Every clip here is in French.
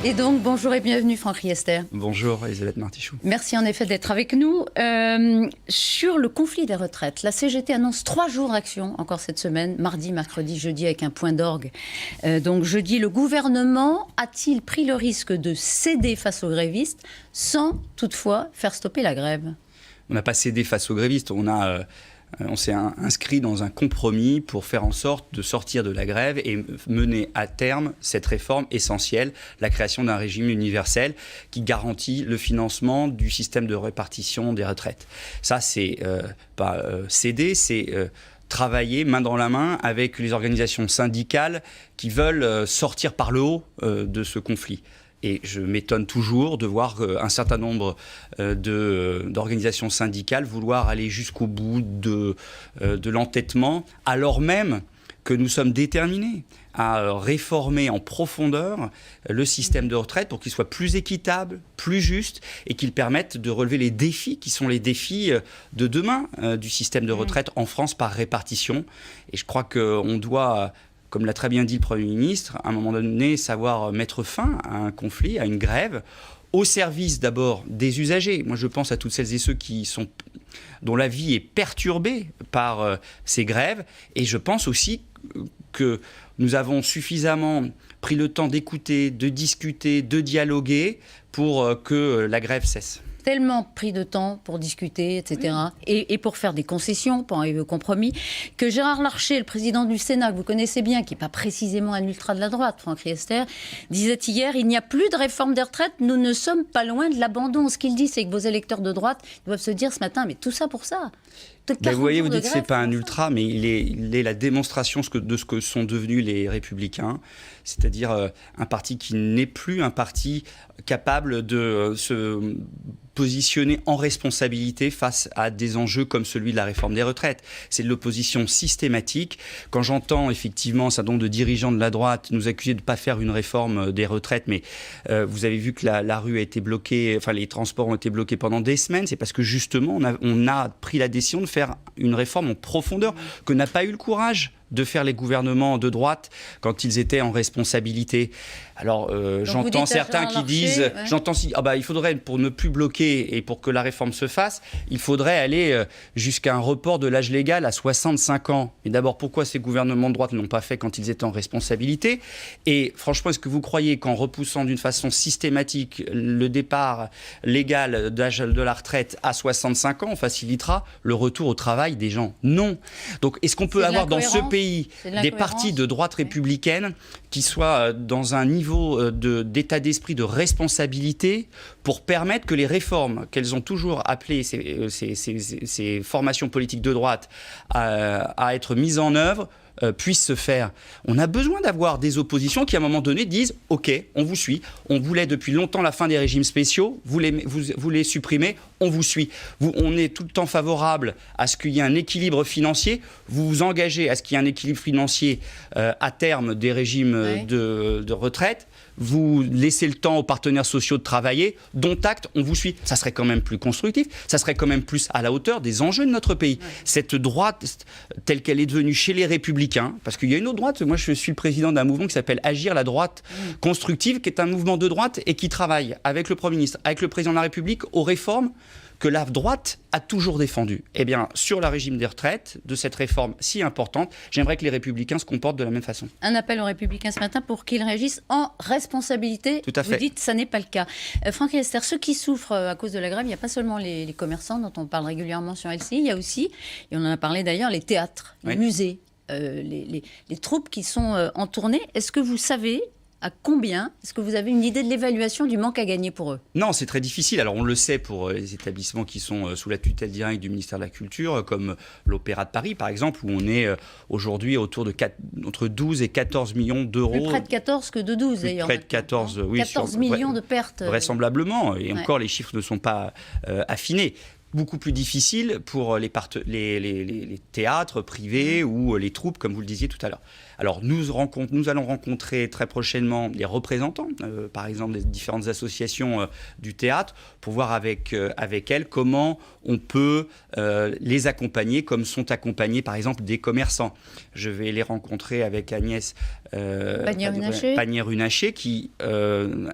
Et donc, bonjour et bienvenue Franck Riester. Bonjour Elisabeth Martichoux. Merci en effet d'être avec nous. Sur le conflit des retraites, la CGT annonce 3 jours d'action encore cette semaine, mardi, mercredi, jeudi, avec un point d'orgue. Donc jeudi, le gouvernement a-t-il pris le risque de céder face aux grévistes sans toutefois faire stopper la grève? On n'a pas cédé face aux grévistes, on s'est inscrit dans un compromis pour faire en sorte de sortir de la grève et mener à terme cette réforme essentielle, la création d'un régime universel qui garantit le financement du système de répartition des retraites. Ça, c'est pas céder, c'est travailler main dans la main avec les organisations syndicales qui veulent sortir par le haut de ce conflit. Et je m'étonne toujours de voir un certain nombre d'organisations syndicales vouloir aller jusqu'au bout de l'entêtement, alors même que nous sommes déterminés à réformer en profondeur le système de retraite pour qu'il soit plus équitable, plus juste et qu'il permette de relever les défis qui sont les défis de demain du système de retraite en France par répartition. Et je crois qu'on doit, comme l'a très bien dit le Premier ministre, à un moment donné, savoir mettre fin à un conflit, à une grève, au service d'abord des usagers. Moi, je pense à toutes celles et ceux dont la vie est perturbée par ces grèves. Et je pense aussi que nous avons suffisamment pris le temps d'écouter, de discuter, de dialoguer pour que la grève cesse. Tellement pris de temps pour discuter, etc. Oui. Et pour faire des concessions, pour arriver au compromis, que Gérard Larcher, le président du Sénat, que vous connaissez bien, qui n'est pas précisément un ultra de la droite, Franck Riester, disait hier, il n'y a plus de réforme des retraites, nous ne sommes pas loin de l'abandon. Ce qu'il dit, c'est que vos électeurs de droite doivent se dire ce matin, mais tout ça pour ça. Ben vous voyez, vous dites que ce n'est pas un ultra, mais il est la démonstration de ce que sont devenus les Républicains, c'est-à-dire un parti qui n'est plus un parti capable de se positionner en responsabilité face à des enjeux comme celui de la réforme des retraites. C'est de l'opposition systématique. Quand j'entends effectivement un certain nombre de dirigeants de la droite nous accuser de ne pas faire une réforme des retraites, mais vous avez vu que la rue a été bloquée, enfin les transports ont été bloqués pendant des semaines, c'est parce que justement on a pris la décision de faire une réforme en profondeur que n'a pas eu le courage de faire les gouvernements de droite quand ils étaient en responsabilité. Alors j'entends certains qui disent, il faudrait, pour ne plus bloquer et pour que la réforme se fasse, il faudrait aller jusqu'à un report de l'âge légal à 65 ans. Et d'abord, pourquoi ces gouvernements de droite ne l'ont pas fait quand ils étaient en responsabilité? Et franchement, est-ce que vous croyez qu'en repoussant d'une façon systématique le départ légal d'âge de la retraite à 65 ans, on facilitera le retour au travail des gens? Non. Donc est-ce qu'on peut avoir dans ce pays des partis de droite républicaine qui soient dans un niveau d'état d'esprit de responsabilité pour permettre que les réformes qu'elles ont toujours appelées, ces formations politiques de droite, à être mises en œuvre, puissent se faire. On a besoin d'avoir des oppositions qui, à un moment donné, disent « Ok, on vous suit. On voulait depuis longtemps la fin des régimes spéciaux. Vous les supprimez. On vous suit. On est tout le temps favorable à ce qu'il y ait un équilibre financier. Vous vous engagez à ce qu'il y ait un équilibre financier à terme des régimes de retraite. Vous laissez le temps aux partenaires sociaux de travailler, dont acte, on vous suit. Ça serait quand même plus constructif, ça serait quand même plus à la hauteur des enjeux de notre pays. Cette droite, telle qu'elle est devenue chez les Républicains, parce qu'il y a une autre droite, moi je suis le président d'un mouvement qui s'appelle Agir la droite constructive, qui est un mouvement de droite et qui travaille avec le Premier ministre, avec le Président de la République, aux réformes que la droite a toujours défendu. Eh bien, sur le régime des retraites, de cette réforme si importante, j'aimerais que les Républicains se comportent de la même façon. Un appel aux Républicains ce matin pour qu'ils réagissent en responsabilité. Tout à fait. Vous dites que ça n'est pas le cas. Franck Riester, ceux qui souffrent à cause de la grève, il n'y a pas seulement les commerçants dont on parle régulièrement sur LCI, il y a aussi, et on en a parlé d'ailleurs, les théâtres, les musées, les troupes qui sont en tournée. Est-ce que vous savez à combien? Est-ce que vous avez une idée de l'évaluation du manque à gagner pour eux? Non, c'est très difficile. Alors on le sait pour les établissements qui sont sous la tutelle directe du ministère de la Culture, comme l'Opéra de Paris par exemple, où on est aujourd'hui autour de entre 12 et 14 millions d'euros. Plus près de 14 que de 12 d'ailleurs. Près de 14, oui. 14 millions de pertes. Vraisemblablement, et encore les chiffres ne sont pas affinés. beaucoup plus difficile pour les théâtres privés ou les troupes, comme vous le disiez tout à l'heure. Alors, nous allons rencontrer très prochainement les représentants, par exemple des différentes associations du théâtre, pour voir avec elles comment on peut les accompagner, comme sont accompagnés, par exemple, des commerçants. Je vais les rencontrer avec Agnès Pannier-Runacher, qui,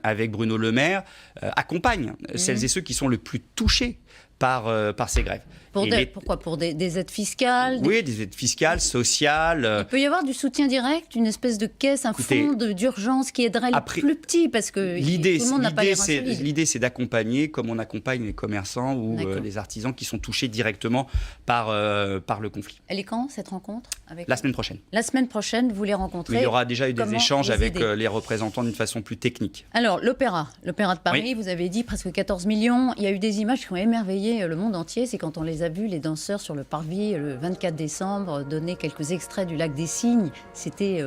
avec Bruno Le Maire, accompagne celles et ceux qui sont le plus touchés par ces grèves. Pourquoi ? Pour des aides fiscales Oui, des aides fiscales, sociales. Il peut y avoir du soutien direct, une espèce de caisse, fonds d'urgence qui aiderait les plus petits, parce que tout le monde n'a pas les reins solides. L'idée, c'est d'accompagner, comme on accompagne les commerçants ou les artisans qui sont touchés directement par le conflit. Elle est quand, cette rencontre La semaine prochaine. La semaine prochaine, vous les rencontrez. Mais il y aura déjà eu des échanges avec les représentants d'une façon plus technique. Alors, l'Opéra de Paris, vous avez dit presque 14 millions. Il y a eu des images qui ont émerveillé le monde entier. C'est quand on les a vus, les danseurs sur le parvis, le 24 décembre, donner quelques extraits du Lac des Cygnes. C'était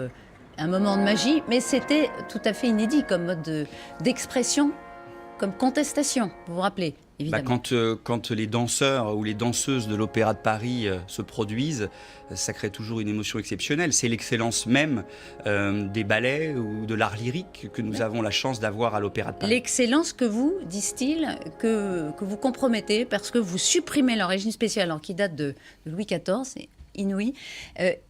un moment de magie, mais c'était tout à fait inédit comme mode d'expression, comme contestation, vous vous rappelez, évidemment. Quand les danseurs ou les danseuses de l'Opéra de Paris se produisent, ça crée toujours une émotion exceptionnelle. C'est l'excellence même des ballets ou de l'art lyrique que nous avons la chance d'avoir à l'Opéra de Paris. L'excellence que vous, disent-ils, que vous compromettez parce que vous supprimez leur régime spécial, alors qui date de Louis XIV, c'est inouï.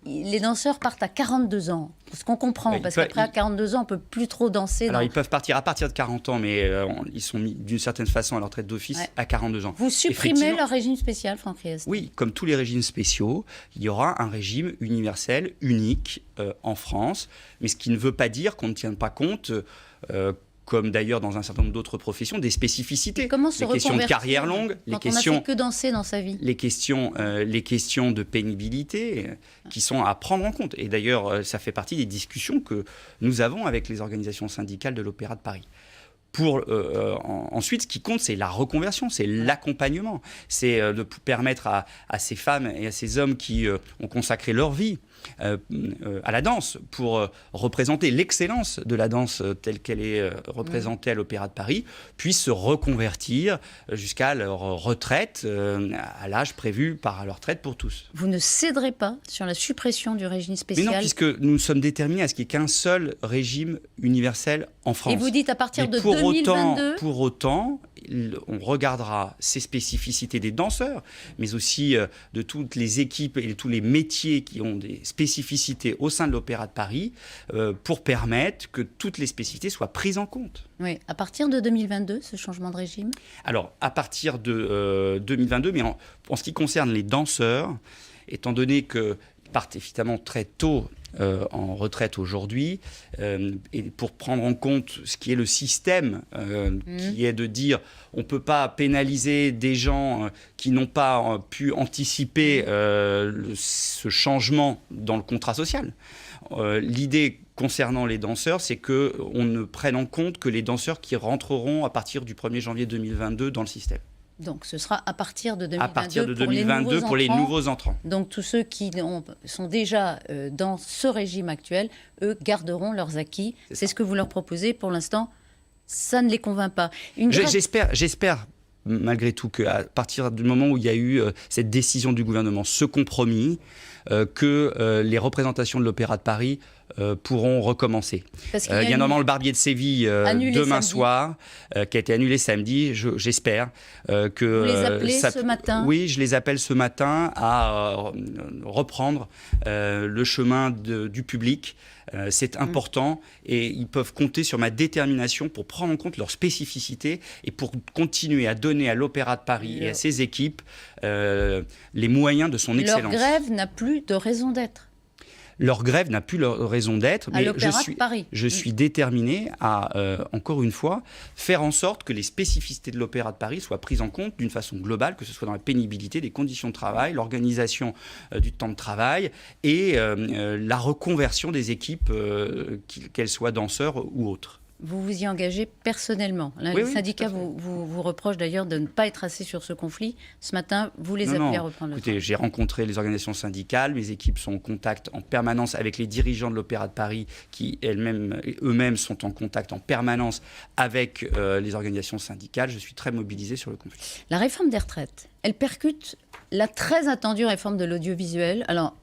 Les danseurs partent à 42 ans. Ce qu'on comprend, parce qu'après à 42 ans, on ne peut plus trop danser. Alors, ils peuvent partir à partir de 40 ans, mais ils sont mis d'une certaine façon à leur retraite d'office à 42 ans. Vous supprimez leur régime spécial, Franck Riester ? Oui, comme tous les régimes spéciaux, il y aura un régime universel, unique en France, mais ce qui ne veut pas dire qu'on ne tient pas compte comme d'ailleurs dans un certain nombre d'autres professions, des spécificités. Comment se les questions de carrière longue, on n'a fait que danser dans sa vie. Les questions de pénibilité qui sont à prendre en compte. Et d'ailleurs, ça fait partie des discussions que nous avons avec les organisations syndicales de l'Opéra de Paris. Ensuite, ce qui compte, c'est la reconversion, c'est l'accompagnement. C'est de permettre à ces femmes et à ces hommes qui ont consacré leur vie à la danse pour représenter l'excellence de la danse telle qu'elle est représentée à l'Opéra de Paris, puissent se reconvertir jusqu'à leur retraite à l'âge prévu par leur retraite pour tous. Vous ne céderez pas sur la suppression du régime spécial ? Mais non, puisque nous sommes déterminés à ce qu'il n'y ait qu'un seul régime universel en France. Et vous dites à partir de 2022 ? Pour autant, on regardera ces spécificités des danseurs, mais aussi de toutes les équipes et de tous les métiers qui ont des spécificités au sein de l'Opéra de Paris pour permettre que toutes les spécificités soient prises en compte. Oui, à partir de 2022, ce changement de régime ? Alors, à partir de 2022, mais en ce qui concerne les danseurs, étant donné qu'ils partent évidemment très tôt en retraite aujourd'hui, et pour prendre en compte ce qui est le système, qui est de dire on ne peut pas pénaliser des gens qui n'ont pas pu anticiper ce changement dans le contrat social. L'idée concernant les danseurs, c'est qu'on ne prenne en compte que les danseurs qui rentreront à partir du 1er janvier 2022 dans le système. Donc ce sera à partir de 2022, à partir de 2022 pour les nouveaux entrants. Donc tous ceux qui sont déjà dans ce régime actuel, eux garderont leurs acquis. C'est ce que vous leur proposez. Pour l'instant, ça ne les convainc pas. J'espère malgré tout qu'à partir du moment où il y a eu cette décision du gouvernement, ce compromis, que les représentations de l'Opéra de Paris pourront recommencer. Il y a notamment le Barbier de Séville demain soir, qui a été annulé samedi. J'espère que... Vous les appelez ce matin ? Oui, je les appelle ce matin à reprendre le chemin du public. C'est important et ils peuvent compter sur ma détermination pour prendre en compte leurs spécificités et pour continuer à donner à l'Opéra de Paris et à ses équipes les moyens de son excellence. Leur grève n'a plus de raison d'être. Leur grève n'a plus leur raison d'être, mais je suis déterminé à, encore une fois, faire en sorte que les spécificités de l'Opéra de Paris soient prises en compte d'une façon globale, que ce soit dans la pénibilité, des conditions de travail, l'organisation du temps de travail et la reconversion des équipes, qu'elles soient danseurs ou autres. vous vous y engagez personnellement. Là, les syndicats vous reprochent d'ailleurs de ne pas être assez sur ce conflit. Ce matin, vous les appelez à reprendre le travail. J'ai rencontré les organisations syndicales. Mes équipes sont en contact en permanence avec les dirigeants de l'Opéra de Paris qui eux-mêmes sont en contact en permanence avec les organisations syndicales. Je suis très mobilisé sur le conflit. La réforme des retraites, elle percute la très attendue réforme de l'audiovisuel. Alors,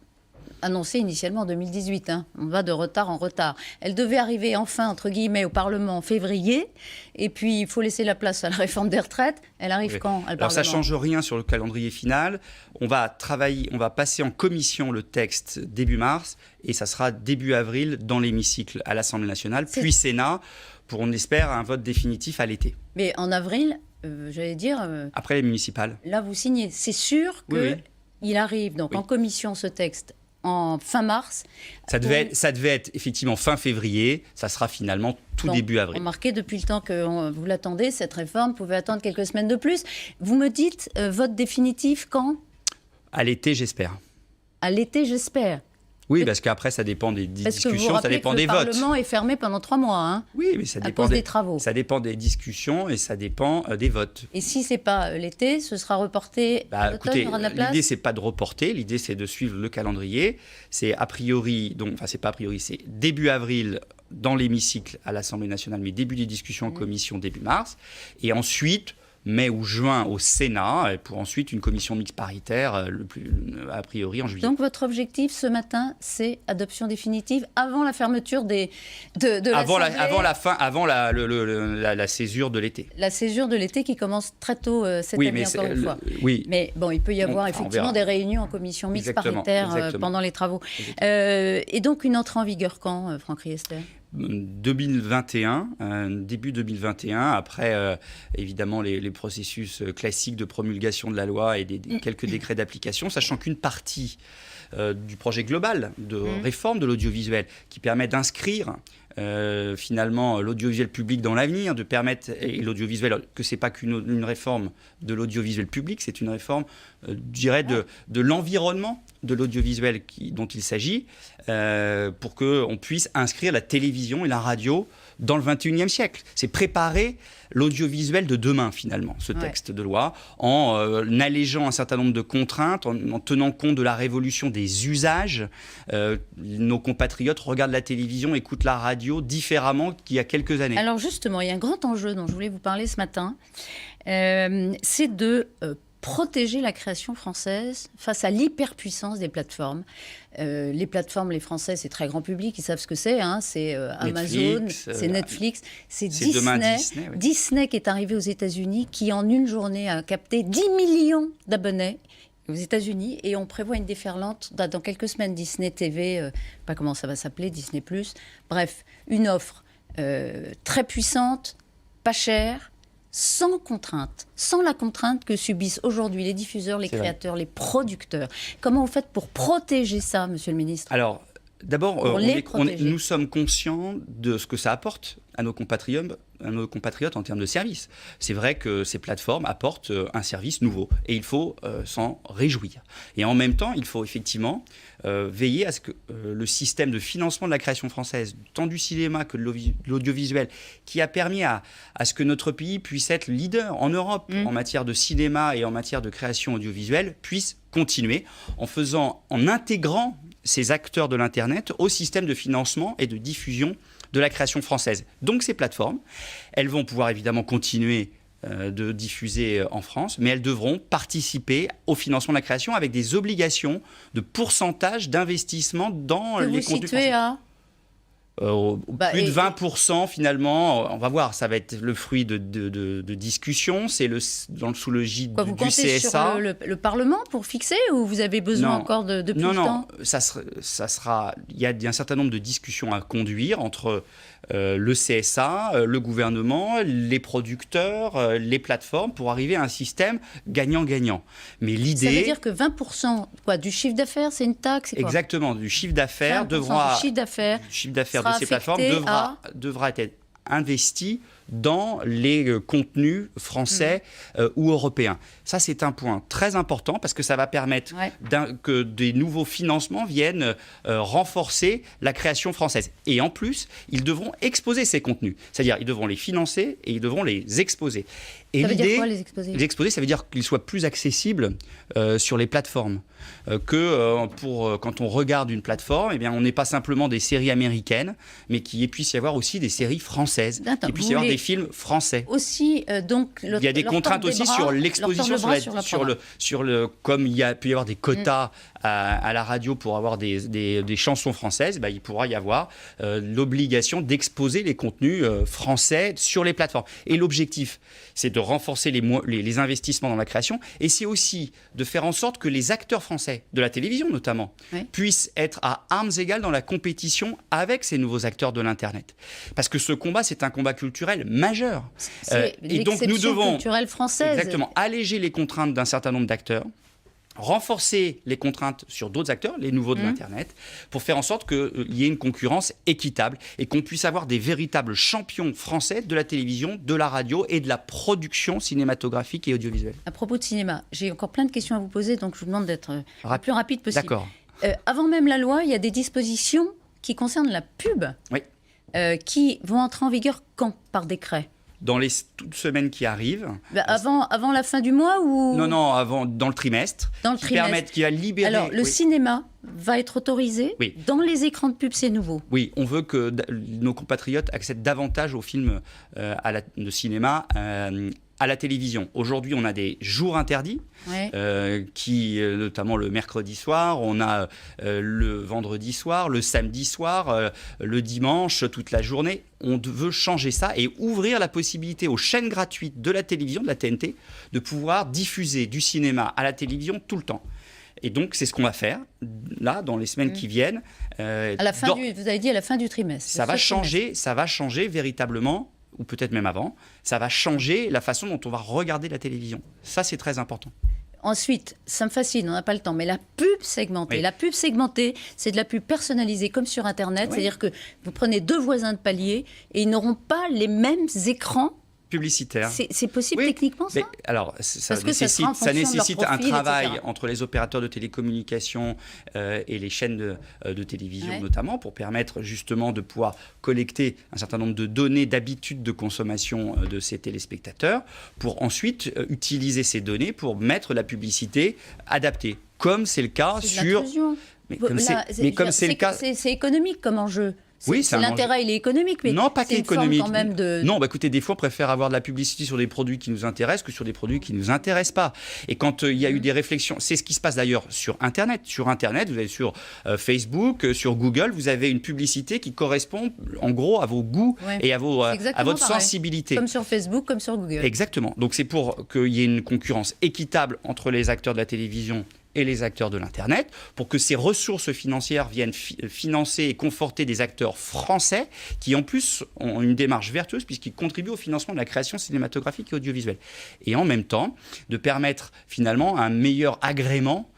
annoncée initialement en 2018. On va de retard en retard. Elle devait arriver enfin, entre guillemets, au Parlement en février. Et puis, il faut laisser la place à la réforme des retraites. Elle arrive quand à Alors, ça ne change rien sur le calendrier final. On va passer en commission le texte début mars. Et ça sera début avril dans l'hémicycle à l'Assemblée nationale. Puis Sénat, pour, on espère, un vote définitif à l'été. Mais en avril, j'allais dire... après les municipales. Là, vous signez. C'est sûr qu'il arrive donc en commission ce texte en fin mars. Ça devait être effectivement fin février, ça sera finalement tout début avril. Remarquez, depuis le temps que vous l'attendez, cette réforme pouvait attendre quelques semaines de plus. Vous me dites, vote définitif quand ? À l'été, j'espère. À l'été, j'espère. Oui, parce qu'après, ça dépend des discussions, ça dépend des votes. Le Parlement est fermé pendant 3 mois. Oui, mais ça dépend des travaux. Ça dépend des discussions et ça dépend des votes. Et si ce n'est pas l'été, ce sera reporté à l'automne, il y aura de la place ? L'idée, ce n'est pas de reporter, l'idée, c'est de suivre le calendrier. C'est a priori, c'est début avril dans l'hémicycle à l'Assemblée nationale, mais début des discussions en commission début mars. Et ensuite, mai ou juin au Sénat, pour ensuite une commission mixte paritaire, a priori en juillet. Donc votre objectif ce matin, c'est adoption définitive avant la fermeture de la césure de l'été. La césure de l'été qui commence très tôt cette année, encore une fois. Oui. Mais bon, il peut y avoir effectivement des réunions en commission mixte paritaire pendant les travaux. Et donc une entrée en vigueur quand, Franck Riester ? 2021, début 2021, après évidemment les processus classiques de promulgation de la loi et quelques décrets d'application, sachant qu'une partie du projet global de réforme de l'audiovisuel qui permet d'inscrire finalement l'audiovisuel public dans l'avenir, de permettre, et l'audiovisuel, que ce n'est pas qu'une réforme de l'audiovisuel public, c'est une réforme, je dirais, de l'environnement de l'audiovisuel dont il s'agit, pour qu'on puisse inscrire la télévision et la radio dans le 21e siècle. C'est préparer l'audiovisuel de demain, finalement, ce texte de loi, en allégeant un certain nombre de contraintes, en tenant compte de la révolution des usages. Nos compatriotes regardent la télévision, écoutent la radio différemment qu'il y a quelques années. Alors justement, il y a un grand enjeu dont je voulais vous parler ce matin, c'est de protéger la création française face à l'hyperpuissance des plateformes. Les plateformes, les Français, c'est très grand public, ils savent ce que c'est. C'est Amazon, c'est Netflix, c'est Disney. Disney qui est arrivé aux États-Unis, qui en une journée a capté 10 millions d'abonnés aux États-Unis, et on prévoit une déferlante dans quelques semaines. Disney TV, pas comment ça va s'appeler, Disney+. Bref, une offre très puissante, pas chère, sans contrainte, sans la contrainte que subissent aujourd'hui les diffuseurs, les créateurs, les producteurs. Comment vous faites pour protéger ça, Monsieur le Ministre ? Alors, d'abord, nous sommes conscients de ce que ça apporte à nos compatriotes en termes de services. C'est vrai que ces plateformes apportent un service nouveau et il faut s'en réjouir. Et en même temps, il faut effectivement veiller à ce que le système de financement de la création française, tant du cinéma que de l'audiovisuel, qui a permis à ce que notre pays puisse être leader en Europe en matière de cinéma et en matière de création audiovisuelle, puisse continuer en intégrant ces acteurs de l'Internet au système de financement et de diffusion de la création française. Donc ces plateformes, elles vont pouvoir évidemment continuer de diffuser en France, mais elles devront participer au financement de la création avec des obligations de pourcentage d'investissement dans les contenus français. Plus de 20% finalement, on va voir, ça va être le fruit de discussions, c'est sous le gîte du CSA. Vous comptez sur le Parlement pour fixer, ou vous avez besoin encore de plus de temps ? Non, il y a un certain nombre de discussions à conduire entre le CSA, le gouvernement, les producteurs, les plateformes, pour arriver à un système gagnant-gagnant. Mais l'idée... Ça veut dire que 20% du chiffre d'affaires, c'est une taxe, c'est quoi ? Exactement, du chiffre d'affaires du chiffre d'affaires de ces plateformes devra être investi dans les contenus français ou européens. Ça, c'est un point très important parce que ça va permettre que des nouveaux financements viennent renforcer la création française. Et en plus, ils devront exposer ces contenus. C'est-à-dire, ils devront les financer et ils devront les exposer. Et ça veut dire quoi, les exposer ? Les exposer, ça veut dire qu'ils soient plus accessibles sur les plateformes. Quand on regarde une plateforme, eh bien, on n'est pas simplement des séries américaines, mais qu'il puisse y avoir aussi des séries françaises, qu'il puisse y avoir des films français. Aussi, donc, il y a des contraintes aussi sur l'exposition, comme il peut y avoir des quotas à la radio pour avoir des chansons françaises, il pourra y avoir l'obligation d'exposer les contenus français sur les plateformes. Et l'objectif, c'est de renforcer les investissements dans la création, et c'est aussi de faire en sorte que les acteurs français, de la télévision notamment, puissent être à armes égales dans la compétition avec ces nouveaux acteurs de l'Internet. Parce que ce combat, c'est un combat culturel majeur. Et donc nous devons culturelle française. Exactement, alléger les contraintes d'un certain nombre d'acteurs, renforcer les contraintes sur d'autres acteurs, les nouveaux de l'Internet, pour faire en sorte qu'il y ait une concurrence équitable et qu'on puisse avoir des véritables champions français de la télévision, de la radio et de la production cinématographique et audiovisuelle. À propos de cinéma, j'ai encore plein de questions à vous poser, donc je vous demande d'être le plus rapide possible. D'accord. Avant même la loi, il y a des dispositions qui concernent la pub, qui vont entrer en vigueur quand, par décret ? Dans les semaines qui arrivent. Avant la fin du mois ou... Non, dans le trimestre. Dans le trimestre. Qui va libérer... Alors, le cinéma va être autorisé dans les écrans de pub, c'est nouveau. Oui, on veut que nos compatriotes accèdent davantage aux films de cinéma à la télévision. Aujourd'hui, on a des jours interdits, notamment le mercredi soir, on a le vendredi soir, le samedi soir, le dimanche, toute la journée. On veut changer ça et ouvrir la possibilité aux chaînes gratuites de la télévision, de la TNT, de pouvoir diffuser du cinéma à la télévision tout le temps. Et donc, c'est ce qu'on va faire, là, dans les semaines qui viennent. Vous avez dit à la fin du trimestre. Ça va changer véritablement, ou peut-être même avant, ça va changer la façon dont on va regarder la télévision. Ça, c'est très important. Ensuite, ça me fascine, on n'a pas le temps, mais la pub segmentée. La pub segmentée, c'est de la pub personnalisée comme sur Internet. C'est-à-dire que vous prenez deux voisins de palier et ils n'auront pas les mêmes écrans publicitaire. C'est possible techniquement, ça ? Alors, ça nécessite un travail entre les opérateurs de télécommunications et les chaînes de télévision notamment, pour permettre justement de pouvoir collecter un certain nombre de données d'habitude de consommation de ces téléspectateurs, pour ensuite utiliser ces données pour mettre la publicité adaptée, comme c'est le cas sur... C'est économique comme enjeu. L'intérêt, il est économique, mais non, pas qu'économique. Quand même de... Non, écoutez, des fois, on préfère avoir de la publicité sur des produits qui nous intéressent que sur des produits qui ne nous intéressent pas. Et quand il y a eu des réflexions, c'est ce qui se passe d'ailleurs sur Internet. Sur Internet, vous avez sur Facebook, sur Google, vous avez une publicité qui correspond en gros à vos goûts et à votre sensibilité. Comme sur Facebook, comme sur Google. Exactement. Donc c'est pour qu'il y ait une concurrence équitable entre les acteurs de la télévision et les acteurs de l'Internet, pour que ces ressources financières viennent financer et conforter des acteurs français qui, en plus, ont une démarche vertueuse puisqu'ils contribuent au financement de la création cinématographique et audiovisuelle. Et en même temps, de permettre finalement un meilleur agrément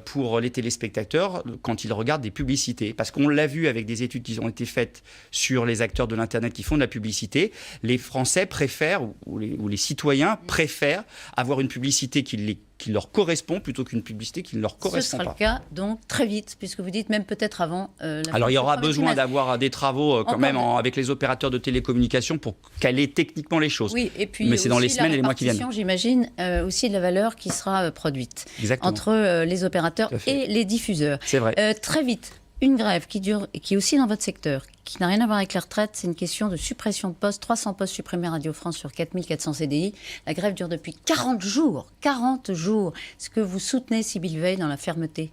pour les téléspectateurs quand ils regardent des publicités. Parce qu'on l'a vu avec des études qui ont été faites sur les acteurs de l'Internet qui font de la publicité, les Français préfèrent, ou les citoyens préfèrent avoir une publicité qui leur correspond plutôt qu'une publicité qui ne leur correspond pas. Ce sera le cas, donc, très vite, puisque vous dites même peut-être avant... Alors, il y aura besoin d'avoir des travaux quand même avec les opérateurs de télécommunications pour caler techniquement les choses. Oui, et puis mais c'est dans les semaines et les mois qui viennent. J'imagine, aussi de la valeur qui sera produite entre les opérateurs et les diffuseurs. C'est vrai. Très vite, une grève qui dure, et qui est aussi dans votre secteur, qui n'a rien à voir avec la retraite, c'est une question de suppression de postes. 300 postes supprimés à Radio France sur 4400 CDI. La grève dure depuis 40 jours. 40 jours. Est-ce que vous soutenez Sybille Veil dans la fermeté ?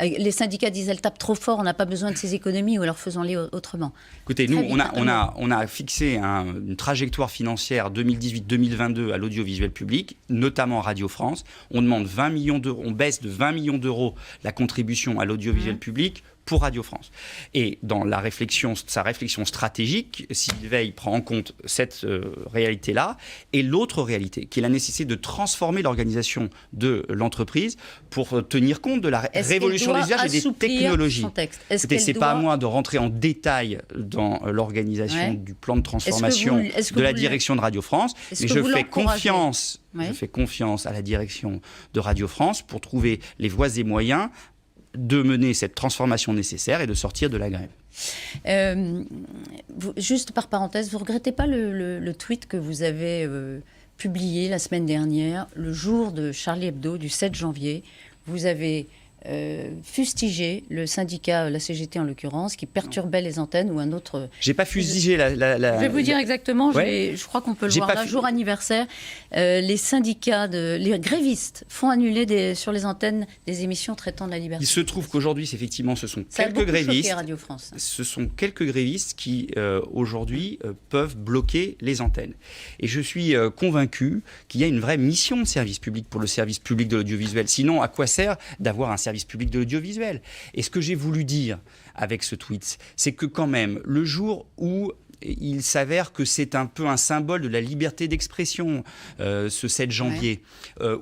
Les syndicats disent elle tape trop fort, on n'a pas besoin de ces économies, ou alors faisons-les autrement. Écoutez, nous, on a fixé une trajectoire financière 2018-2022 à l'audiovisuel public, notamment à Radio France. On demande 20 millions d'euros, on baisse de 20 millions d'euros la contribution à l'audiovisuel public pour Radio France. Et dans sa réflexion stratégique, Sylvie Veil prend en compte cette réalité-là et l'autre réalité, qui est la nécessité de transformer l'organisation de l'entreprise pour tenir compte de la révolution des usages et des technologies. C'est pas à moi de rentrer en détail dans l'organisation du plan de transformation de la direction de Radio France, mais je fais confiance. Je fais confiance à la direction de Radio France pour trouver les voies et moyens de mener cette transformation nécessaire et de sortir de la grève. Juste par parenthèse, vous ne regrettez pas le tweet que vous avez publié la semaine dernière, le jour de Charlie Hebdo, du 7 janvier. Vous avez fustigé le syndicat, la CGT en l'occurrence, qui perturbait les antennes ou un autre... J'ai pas fustigé la... Je vais vous dire exactement, je crois qu'on peut le voir là, jour anniversaire, les syndicats, les grévistes font annuler sur les antennes des émissions traitant de la liberté. Il se trouve qu'aujourd'hui, effectivement, ce sont quelques grévistes. Radio France. Ce sont quelques grévistes qui, aujourd'hui, peuvent bloquer les antennes. Et je suis convaincu qu'il y a une vraie mission de service public pour le service public de l'audiovisuel. Sinon, à quoi sert d'avoir un service public de l'audiovisuel? Et ce que j'ai voulu dire avec ce tweet, c'est que quand même, le jour où il s'avère que c'est un peu un symbole de la liberté d'expression, ce 7 janvier,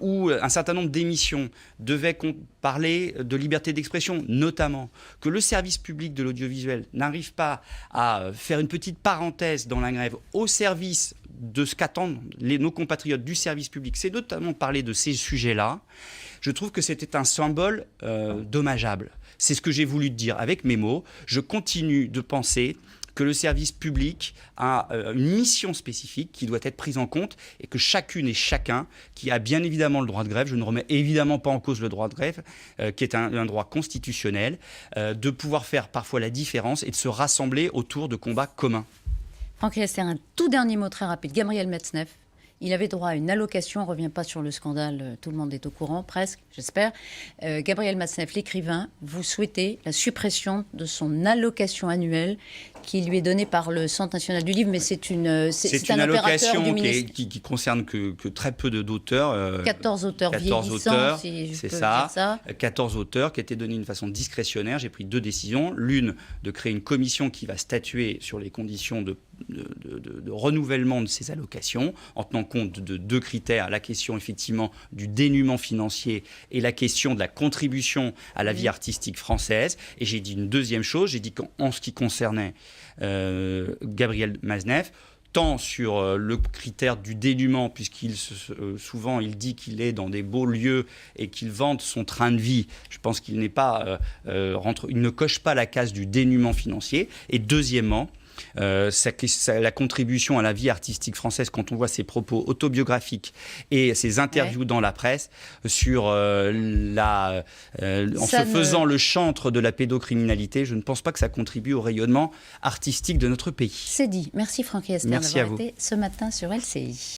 où un certain nombre d'émissions devaient parler de liberté d'expression, notamment que le service public de l'audiovisuel n'arrive pas à faire une petite parenthèse dans la grève au service de ce qu'attendent nos compatriotes du service public, c'est notamment parler de ces sujets-là. Je trouve que c'était un symbole dommageable. C'est ce que j'ai voulu dire avec mes mots. Je continue de penser que le service public a une mission spécifique qui doit être prise en compte et que chacune et chacun qui a bien évidemment le droit de grève, je ne remets évidemment pas en cause le droit de grève, qui est un droit constitutionnel, de pouvoir faire parfois la différence et de se rassembler autour de combats communs. Franck Riester, un tout dernier mot très rapide. Gabriel Matzneff, il avait droit à une allocation, on ne revient pas sur le scandale, tout le monde est au courant, presque, j'espère. Gabriel Matzneff, l'écrivain, vous souhaitez la suppression de son allocation annuelle qui lui est donnée par le Centre national du livre, mais c'est une allocation qui concerne que très peu d'auteurs. 14 auteurs 14 vieillissants, auteurs, si je c'est peux ça, dire ça. 14 auteurs qui étaient donnés d'une façon discrétionnaire. J'ai pris 2 décisions. L'une, de créer une commission qui va statuer sur les conditions de renouvellement de ces allocations, en tenant compte de 2 critères, la question effectivement du dénuement financier et la question de la contribution à la vie artistique française. Et j'ai dit une deuxième chose, j'ai dit qu'en ce qui concernait Gabriel Matzneff, tant sur le critère du dénuement, puisqu'il souvent il dit qu'il est dans des beaux lieux et qu'il vante son train de vie. Je pense qu'il n'est pas il ne coche pas la case du dénuement financier. Et deuxièmement, la contribution à la vie artistique française, quand on voit ses propos autobiographiques et ses interviews dans la presse sur en se faisant le chantre de la pédocriminalité, je ne pense pas que ça contribue au rayonnement artistique de notre pays. C'est dit. Merci Franck Riester d'avoir été ce matin sur LCI.